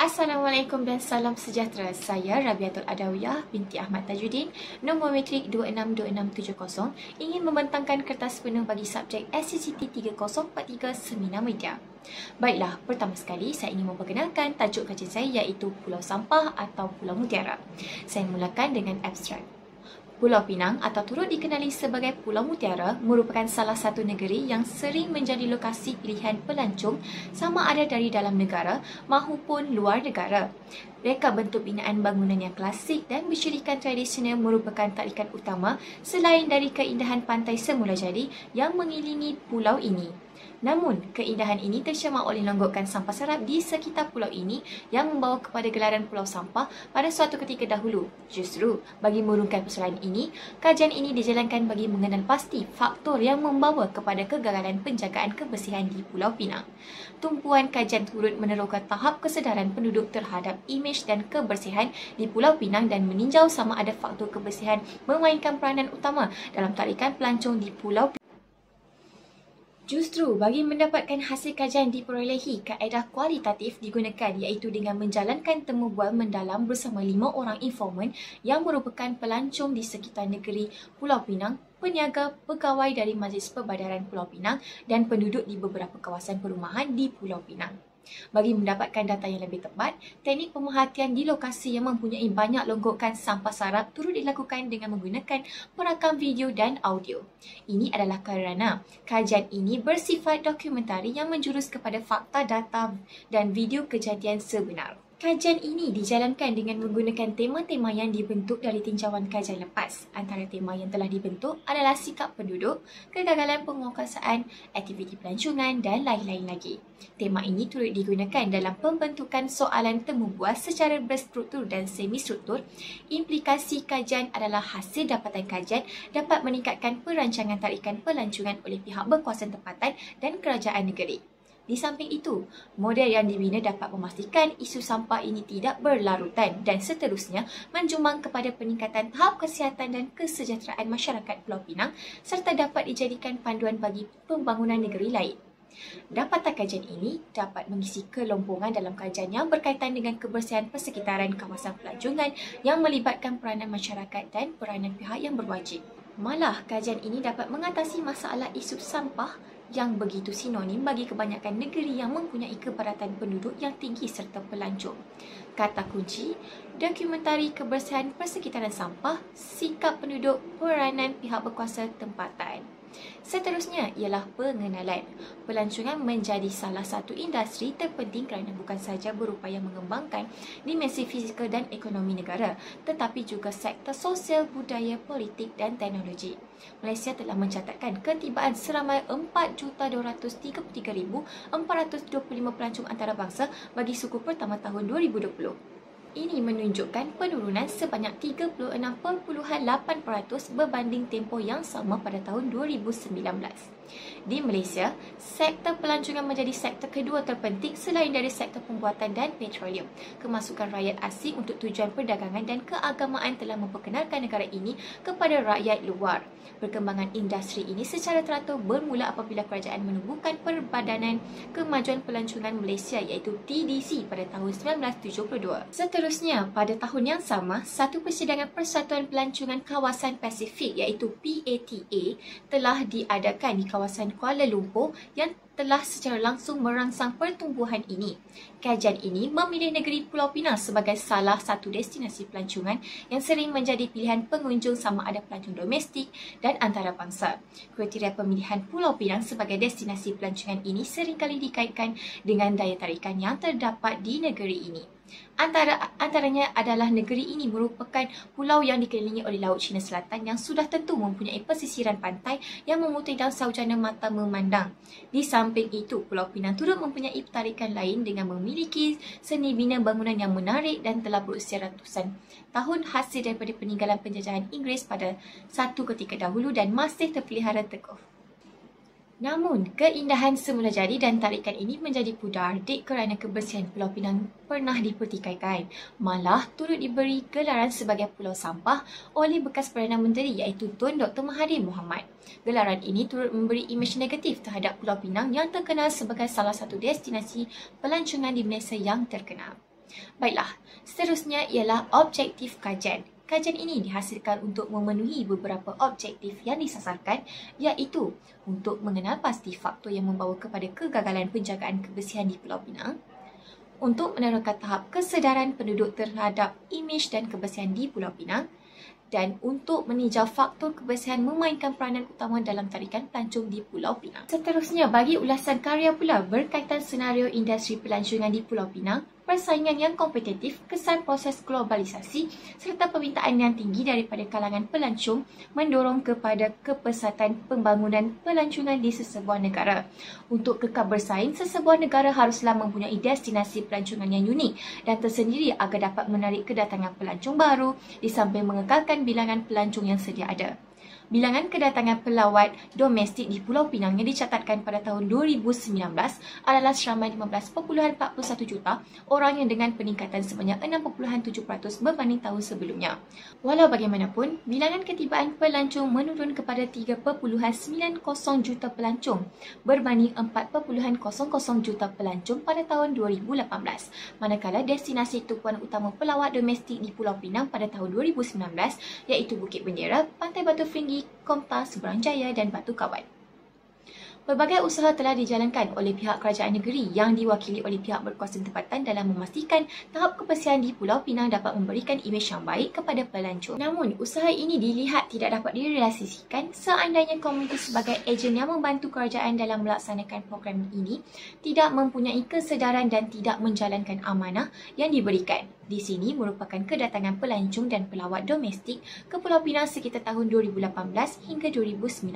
Assalamualaikum dan salam sejahtera. Saya Rabiatul Adawiyah binti Ahmad Tajuddin, nombor metrik 262670, ingin membentangkan kertas penuh bagi subjek SCCT 3043 Seminar Media. Baiklah, pertama sekali saya ingin memperkenalkan tajuk kajian saya iaitu Pulau Sampah atau Pulau Mutiara. Saya mulakan dengan abstrak. Pulau Pinang atau turut dikenali sebagai Pulau Mutiara merupakan salah satu negeri yang sering menjadi lokasi pilihan pelancong sama ada dari dalam negara maupun luar negara. Reka bentuk binaan bangunan yang klasik dan bersyirikan tradisional merupakan tarikan utama selain dari keindahan pantai semula jadi yang mengelilingi pulau ini. Namun, keindahan ini tercemar oleh longgokan sampah serap di sekitar pulau ini yang membawa kepada gelaran Pulau Sampah pada suatu ketika dahulu. Justru, bagi mengurungkan persoalan ini, kajian ini dijalankan bagi mengenal pasti faktor yang membawa kepada kegagalan penjagaan kebersihan di Pulau Pinang. Tumpuan kajian turut meneroka tahap kesedaran penduduk terhadap imej dan kebersihan di Pulau Pinang dan meninjau sama ada faktor kebersihan memainkan peranan utama dalam tarikan pelancong di Pulau Pinang. Justru bagi mendapatkan hasil kajian diperolehi, kaedah kualitatif digunakan iaitu dengan menjalankan temu bual mendalam bersama 5 orang informan yang merupakan pelancong di sekitar negeri Pulau Pinang, peniaga, pegawai dari Majlis Perbadaran Pulau Pinang dan penduduk di beberapa kawasan perumahan di Pulau Pinang. Bagi mendapatkan data yang lebih tepat, teknik pemerhatian di lokasi yang mempunyai banyak longgokan sampah sarap turut dilakukan dengan menggunakan perakam video dan audio. Ini adalah kerana kajian ini bersifat dokumentari yang menjurus kepada fakta data dan video kejadian sebenar. Kajian ini dijalankan dengan menggunakan tema-tema yang dibentuk dari tinjauan kajian lepas. Antara tema yang telah dibentuk adalah sikap penduduk, kegagalan penguasaan, aktiviti pelancongan dan lain-lain lagi. Tema ini turut digunakan dalam pembentukan soalan temu bual secara berstruktur dan semi-struktur. Implikasi kajian adalah hasil dapatan kajian dapat meningkatkan perancangan tarikan pelancongan oleh pihak berkuasa tempatan dan kerajaan negeri. Di samping itu, model yang dibina dapat memastikan isu sampah ini tidak berlarutan dan seterusnya menjumbang kepada peningkatan tahap kesihatan dan kesejahteraan masyarakat Pulau Pinang serta dapat dijadikan panduan bagi pembangunan negeri lain. Dapatan kajian ini dapat mengisi kelompongan dalam kajian yang berkaitan dengan kebersihan persekitaran kawasan pelancongan yang melibatkan peranan masyarakat dan peranan pihak yang berwajib. Malah, kajian ini dapat mengatasi masalah isu sampah yang begitu sinonim bagi kebanyakan negeri yang mempunyai kepadatan penduduk yang tinggi serta pelancong. Kata kunci, dokumentari kebersihan persekitaran sampah, sikap penduduk, peranan pihak berkuasa tempatan. Seterusnya ialah pengenalan. Pelancongan menjadi salah satu industri terpenting kerana bukan sahaja berupaya mengembangkan dimensi fizikal dan ekonomi negara, tetapi juga sektor sosial, budaya, politik dan teknologi. Malaysia telah mencatatkan ketibaan seramai 4,233,425 pelancong antarabangsa bagi suku pertama tahun 2020. Ini menunjukkan penurunan sebanyak 36.8% berbanding tempoh yang sama pada tahun 2019. Di Malaysia, sektor pelancongan menjadi sektor kedua terpenting selain dari sektor pembuatan dan petroleum. Kemasukan rakyat asing untuk tujuan perdagangan dan keagamaan telah memperkenalkan negara ini kepada rakyat luar. Perkembangan industri ini secara teratur bermula apabila kerajaan menubuhkan Perbadanan Kemajuan Pelancongan Malaysia iaitu TDC pada tahun 1972. Seterusnya, pada tahun yang sama, satu persidangan Persatuan Pelancongan Kawasan Pasifik iaitu PATA telah diadakan di kawasan Kuala Lumpur yang telah secara langsung merangsang pertumbuhan ini. Kajian ini memilih negeri Pulau Pinang sebagai salah satu destinasi pelancongan yang sering menjadi pilihan pengunjung sama ada pelancong domestik dan antarabangsa. Kriteria pemilihan Pulau Pinang sebagai destinasi pelancongan ini seringkali dikaitkan dengan daya tarikan yang terdapat di negeri ini. Antaranya adalah negeri ini merupakan pulau yang dikelilingi oleh Laut Cina Selatan yang sudah tentu mempunyai pesisiran pantai yang memutih dan saujana mata memandang. Di samping itu, Pulau Pinang turut mempunyai tarikan lain dengan memiliki seni bina bangunan yang menarik dan telah berusia ratusan tahun hasil daripada peninggalan penjajahan Inggeris pada satu ketika dahulu dan masih terpelihara teguh. Namun, keindahan semula jadi dan tarikan ini menjadi pudar kerana kebersihan Pulau Pinang pernah dipertikaikan. Malah turut diberi gelaran sebagai Pulau Sampah oleh bekas Perdana Menteri iaitu Tun Dr. Mahathir Mohamad. Gelaran ini turut memberi imej negatif terhadap Pulau Pinang yang terkenal sebagai salah satu destinasi pelancongan di Malaysia yang terkenal. Baiklah, seterusnya ialah objektif kajian. Kajian ini dihasilkan untuk memenuhi beberapa objektif yang disasarkan, iaitu untuk mengenal pasti faktor yang membawa kepada kegagalan penjagaan kebersihan di Pulau Pinang, untuk meneroka tahap kesedaran penduduk terhadap imej dan kebersihan di Pulau Pinang, dan untuk meninjau faktor kebersihan memainkan peranan utama dalam tarikan pelancong di Pulau Pinang. Seterusnya, bagi ulasan karya pula berkaitan senario industri pelancongan di Pulau Pinang, persaingan yang kompetitif, kesan proses globalisasi serta permintaan yang tinggi daripada kalangan pelancong mendorong kepada kepesatan pembangunan pelancongan di sesebuah negara. Untuk kekal bersaing, sesebuah negara haruslah mempunyai destinasi pelancongan yang unik dan tersendiri agar dapat menarik kedatangan pelancong baru di samping mengekalkan bilangan pelancong yang sedia ada. Bilangan kedatangan pelawat domestik di Pulau Pinang yang dicatatkan pada tahun 2019 adalah seramai 15.41 juta orang yang dengan peningkatan sebanyak 6.7% berbanding tahun sebelumnya. Walau bagaimanapun, bilangan ketibaan pelancong menurun kepada 3.90 juta pelancong berbanding 4.00 juta pelancong pada tahun 2018, manakala destinasi tumpuan utama pelawat domestik di Pulau Pinang pada tahun 2019 iaitu Bukit Bendera, Pantai Batu Fringgi, Komta, Seberang Jaya dan Batu Kawan. Pelbagai usaha telah dijalankan oleh pihak kerajaan negeri yang diwakili oleh pihak berkuasa tempatan dalam memastikan tahap kebersihan di Pulau Pinang dapat memberikan imej yang baik kepada pelancong. Namun, usaha ini dilihat tidak dapat direalisasikan seandainya komuniti sebagai ejen yang membantu kerajaan dalam melaksanakan program ini tidak mempunyai kesedaran dan tidak menjalankan amanah yang diberikan. Di sini merupakan kedatangan pelancong dan pelawat domestik ke Pulau Pinang sekitar tahun 2018 hingga 2019.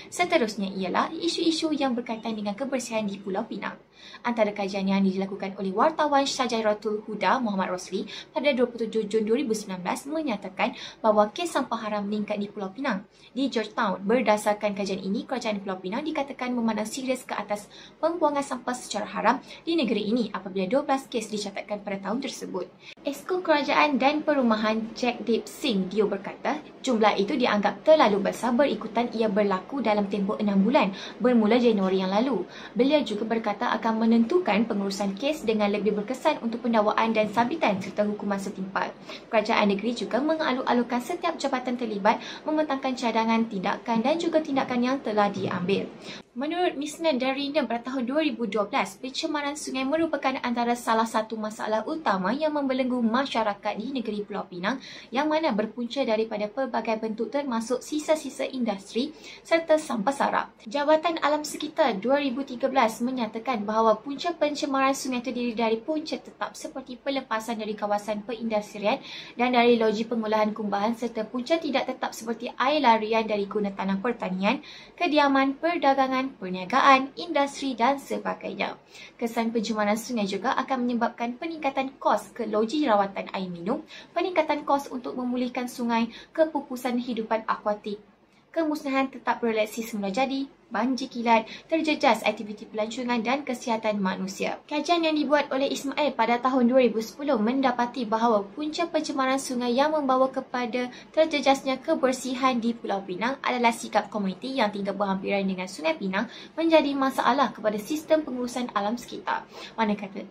Seterusnya ialah isu-isu yang berkaitan dengan kebersihan di Pulau Pinang. Antara kajian yang dilakukan oleh wartawan Syajaratul Huda Muhammad Rosli pada 27 Jun 2019 menyatakan bahawa kes sampah haram meningkat di Pulau Pinang. Di Georgetown, berdasarkan kajian ini, kerajaan Pulau Pinang dikatakan memandang serius ke atas pembuangan sampah secara haram di negeri ini apabila 12 kes dicatatkan pada tahun tersebut. Esko Kerajaan dan Perumahan Jagdeep Singh Dio berkata, jumlah itu dianggap terlalu besar berikutan ia berlaku dalam tempoh 6 bulan bermula Januari yang lalu. Beliau juga berkata akan menentukan pengurusan kes dengan lebih berkesan untuk pendakwaan dan sabitan serta hukuman setimpal. Kerajaan negeri juga mengalu-alukan setiap jabatan terlibat membentangkan cadangan tindakan dan juga tindakan yang telah diambil. Menurut Misnan Darinda pada tahun 2012, pencemaran sungai merupakan antara salah satu masalah utama yang membelenggu masyarakat di negeri Pulau Pinang yang mana berpunca daripada pelbagai bentuk termasuk sisa-sisa industri serta sampah sarap. Jabatan Alam Sekitar 2013 menyatakan bahawa punca pencemaran sungai terdiri dari punca tetap seperti pelepasan dari kawasan perindustrian dan dari loji pengolahan kumbahan serta punca tidak tetap seperti air larian dari guna tanah pertanian, kediaman, perdagangan, perniagaan, industri dan sebagainya. Kesan pencemaran sungai juga akan menyebabkan peningkatan kos ke loji rawatan air minum, peningkatan kos untuk memulihkan sungai, kepupusan hidupan akuatik, kemusnahan tetap bereleksi semula jadi, banjir kilat, terjejas aktiviti pelancongan dan kesihatan manusia. Kajian yang dibuat oleh Ismail pada tahun 2010 mendapati bahawa punca pencemaran sungai yang membawa kepada terjejasnya kebersihan di Pulau Pinang adalah sikap komuniti yang tinggal berhampiran dengan Sungai Pinang menjadi masalah kepada sistem pengurusan alam sekitar.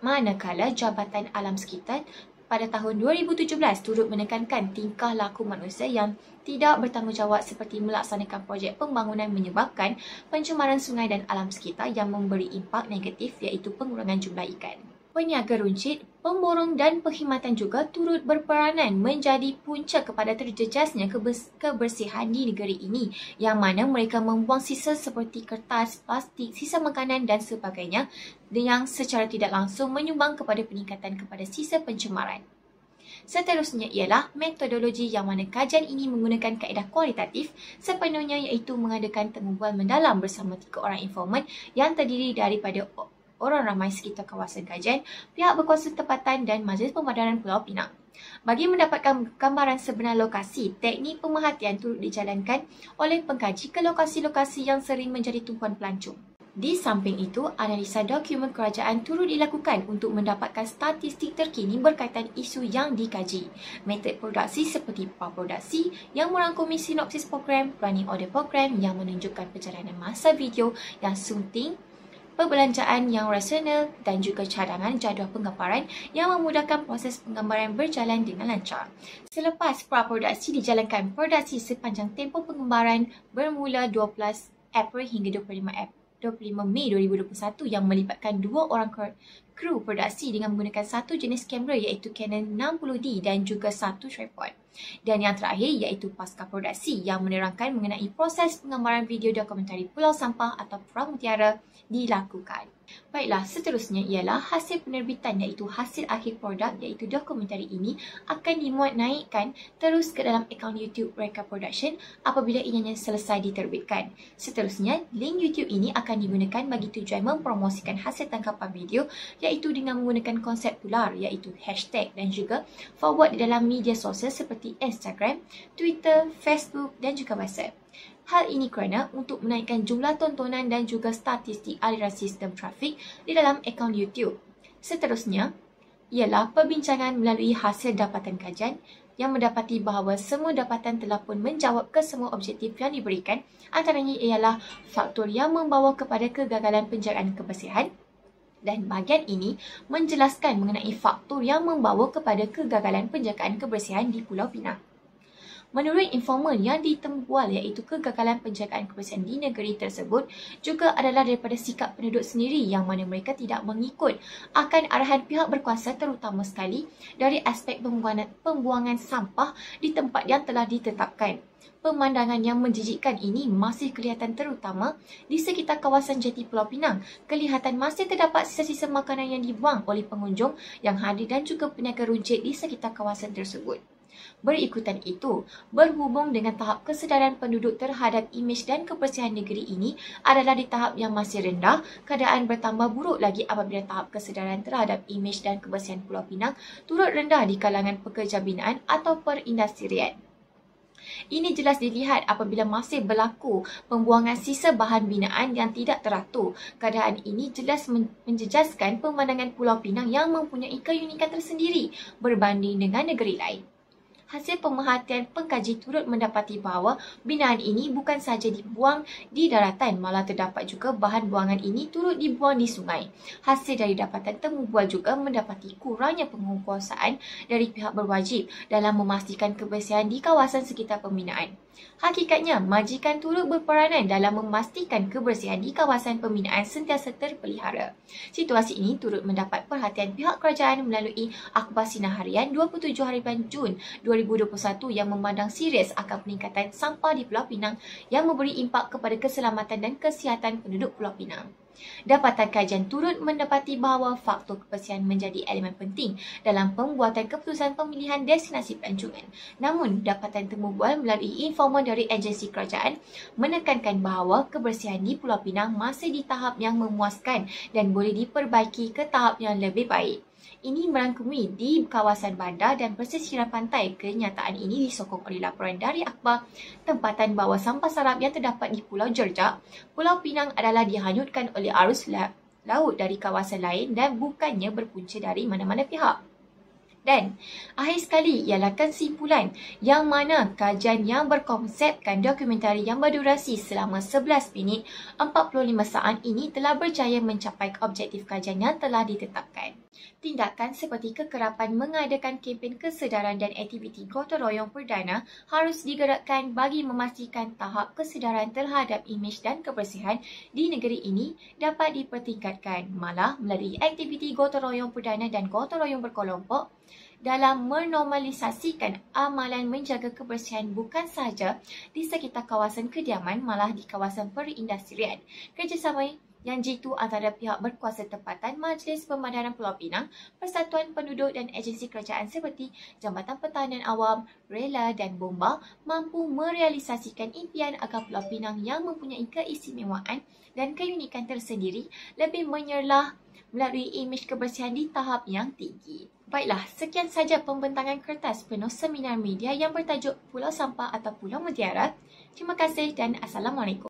Manakala Jabatan Alam Sekitar pada tahun 2017 turut menekankan tingkah laku manusia yang tidak bertanggungjawab seperti melaksanakan projek pembangunan menyebabkan pencemaran sungai dan alam sekitar yang memberi impak negatif iaitu pengurangan jumlah ikan. Peniaga runcit, pemborong dan perkhidmatan juga turut berperanan menjadi punca kepada terjejasnya kebersihan di negeri ini yang mana mereka membuang sisa seperti kertas, plastik, sisa makanan dan sebagainya yang secara tidak langsung menyumbang kepada peningkatan kepada sisa pencemaran. Seterusnya ialah metodologi yang mana kajian ini menggunakan kaedah kualitatif sepenuhnya iaitu mengadakan temu bual mendalam bersama 3 orang informan yang terdiri daripada orang ramai sekitar kawasan kajian, pihak berkuasa tempatan dan Majlis Pemadaran Pulau Pinang. Bagi mendapatkan gambaran sebenar lokasi, teknik pemerhatian turut dijalankan oleh pengkaji ke lokasi-lokasi yang sering menjadi tumpuan pelancong. Di samping itu, analisa dokumen kerajaan turut dilakukan untuk mendapatkan statistik terkini berkaitan isu yang dikaji. Metod produksi seperti produksi yang merangkumi sinopsis program, running order program yang menunjukkan perjalanan masa video yang sunting, perbelanjaan yang rasional dan juga cadangan jadual penggambaran yang memudahkan proses penggambaran berjalan dengan lancar. Selepas praproduksi dijalankan, produksi sepanjang tempoh penggambaran bermula 12 April hingga 25 Mei 2021 yang melibatkan 2 orang kru produksi dengan menggunakan satu jenis kamera iaitu Canon 60D dan juga satu tripod. Dan yang terakhir iaitu pasca produksi yang menerangkan mengenai proses penggambaran video dokumentari Pulau Sampah atau Pulau Mutiara dilakukan. Baiklah, seterusnya ialah hasil penerbitan iaitu hasil akhir produk iaitu dokumentari ini akan dimuat naikkan terus ke dalam akaun YouTube Reka Production apabila ianya selesai diterbitkan. Seterusnya, link YouTube ini akan digunakan bagi tujuan mempromosikan hasil tangkapan video iaitu dengan menggunakan konsep tular iaitu hashtag dan juga forward di dalam media sosial seperti Instagram, Twitter, Facebook dan juga WhatsApp. Hal ini kerana untuk menaikkan jumlah tontonan dan juga statistik aliran sistem trafik di dalam akaun YouTube. Seterusnya, ialah perbincangan melalui hasil dapatan kajian yang mendapati bahawa semua dapatan telah pun menjawab ke semua objektif yang diberikan. Antaranya ialah faktor yang membawa kepada kegagalan penjagaan kebersihan, dan bahagian ini menjelaskan mengenai faktor yang membawa kepada kegagalan penjagaan kebersihan di Pulau Pinang. Menurut informan yang ditembual iaitu kegagalan penjagaan kebersihan di negeri tersebut juga adalah daripada sikap penduduk sendiri yang mana mereka tidak mengikut akan arahan pihak berkuasa terutama sekali dari aspek pembuangan sampah di tempat yang telah ditetapkan. Pemandangan yang menjijikkan ini masih kelihatan terutama di sekitar kawasan Jeti Pulau Pinang. Kelihatan masih terdapat sisa-sisa makanan yang dibuang oleh pengunjung yang hadir dan juga peniaga runcit di sekitar kawasan tersebut. Berikutan itu, berhubung dengan tahap kesedaran penduduk terhadap imej dan kebersihan negeri ini adalah di tahap yang masih rendah, keadaan bertambah buruk lagi apabila tahap kesedaran terhadap imej dan kebersihan Pulau Pinang turut rendah di kalangan pekerja binaan atau perindustrian. Ini jelas dilihat apabila masih berlaku pembuangan sisa bahan binaan yang tidak teratur. Keadaan ini jelas menjejaskan pemandangan Pulau Pinang yang mempunyai keunikan tersendiri berbanding dengan negeri lain. Hasil pemerhatian pengkaji turut mendapati bahawa binaan ini bukan sahaja dibuang di daratan, malah terdapat juga bahan buangan ini turut dibuang di sungai. Hasil dari dapatan temu bual juga mendapati kurangnya penguasaan dari pihak berwajib dalam memastikan kebersihan di kawasan sekitar pembinaan. Hakikatnya, majikan turut berperanan dalam memastikan kebersihan di kawasan pembinaan sentiasa terpelihara. Situasi ini turut mendapat perhatian pihak kerajaan melalui Akhbar Sinar Harian 27 harian Jun 2021 yang memandang serius akan peningkatan sampah di Pulau Pinang yang memberi impak kepada keselamatan dan kesihatan penduduk Pulau Pinang. Dapatan kajian turut mendapati bahawa faktor kebersihan menjadi elemen penting dalam pembuatan keputusan pemilihan destinasi pelancongan. Namun, dapatan temu bual melalui informan dari agensi kerajaan menekankan bahawa kebersihan di Pulau Pinang masih di tahap yang memuaskan dan boleh diperbaiki ke tahap yang lebih baik. Ini merangkumi di kawasan bandar dan pesisiran pantai. Kenyataan ini disokong oleh laporan dari akhbar tempatan bahawa sampah sarap yang terdapat di Pulau Jerjak, Pulau Pinang adalah dihanyutkan oleh arus laut dari kawasan lain dan bukannya berpunca dari mana-mana pihak. Dan akhir sekali ialah kesimpulan yang mana kajian yang berkonsepkan dokumentari yang berdurasi selama 11 minit 45 saat ini telah berjaya mencapai objektif kajian yang telah ditetapkan. Tindakan seperti kekerapan mengadakan kempen kesedaran dan aktiviti gotong royong perdana harus digerakkan bagi memastikan tahap kesedaran terhadap imej dan kebersihan di negeri ini dapat dipertingkatkan. Malah melalui aktiviti gotong royong perdana dan gotong royong berkelompok dalam menormalisasikan amalan menjaga kebersihan bukan sahaja di sekitar kawasan kediaman, malah di kawasan perindustrian. Kerjasama yang jitu antara pihak berkuasa tempatan, Majlis Pemandaran Pulau Pinang, Persatuan Penduduk dan agensi kerajaan seperti Jambatan Pertahanan Awam, Rela dan Bomba mampu merealisasikan impian agar Pulau Pinang yang mempunyai keistimewaan dan keunikan tersendiri lebih menyerlah melalui imej kebersihan di tahap yang tinggi. Baiklah, sekian saja pembentangan kertas penuh seminar media yang bertajuk Pulau Sampah atau Pulau Mutiara. Terima kasih dan Assalamualaikum.